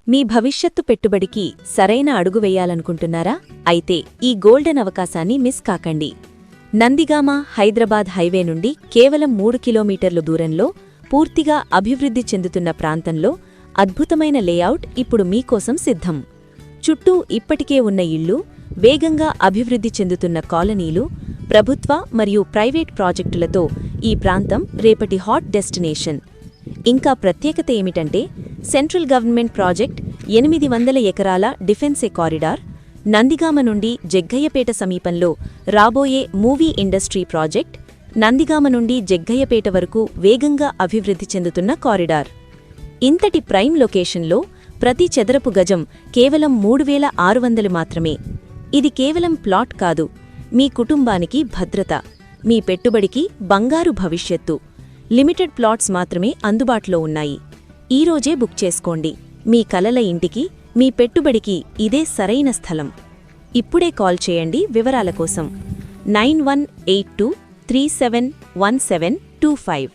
మీ భవిష్యత్తు పెట్టుబడికి సరైన అడుగు వేయాలనుకుంటున్నారా? అయితే ఈ గోల్డెన్ అవకాశాన్ని మిస్ కాకండి. నందిగామ హైదరాబాద్ హైవే నుండి కేవలం 3 కిలోమీటర్లు దూరంలో పూర్తిగా అభివృద్ధి చెందుతున్న ప్రాంతంలో అద్భుతమైన లేఅవుట్ ఇప్పుడు మీకోసం సిద్ధం. చుట్టూ ఇప్పటికే ఉన్న ఇళ్ళు, వేగంగా అభివృద్ధి చెందుతున్న కాలనీలు, ప్రభుత్వ మరియు ప్రైవేట్ ప్రాజెక్టులతో ఈ ప్రాంతం రేపటి హాట్ డెస్టినేషన్. ఇంకా ప్రత్యేకత ఏమిటంటే, సెంట్రల్ గవర్నమెంట్ ప్రాజెక్ట్ 800 ఎకరాల డిఫెన్సే కారిడార్, నందిగామ నుండి జగ్గయ్యపేట సమీపంలో రాబోయే మూవీ ఇండస్ట్రీ ప్రాజెక్ట్, నందిగామ నుండి జగ్గయ్యపేట వరకు వేగంగా అభివృద్ధి చెందుతున్న కారిడార్. ఇంతటి ప్రైమ్ లొకేషన్లో ప్రతి చదరపు గజం కేవలం 3600 మాత్రమే. ఇది కేవలం ప్లాట్ కాదు, మీ కుటుంబానికి భద్రత, మీ పెట్టుబడికి బంగారు భవిష్యత్తు. లిమిటెడ్ ప్లాట్స్ మాత్రమే అందుబాటులో ఉన్నాయి. ఈరోజే బుక్ చేసుకోండి. మీ కలల ఇంటికి, మీ పెట్టుబడికి ఇదే సరైన స్థలం. ఇప్పుడే కాల్ చేయండి వివరాల కోసం. 9182371725.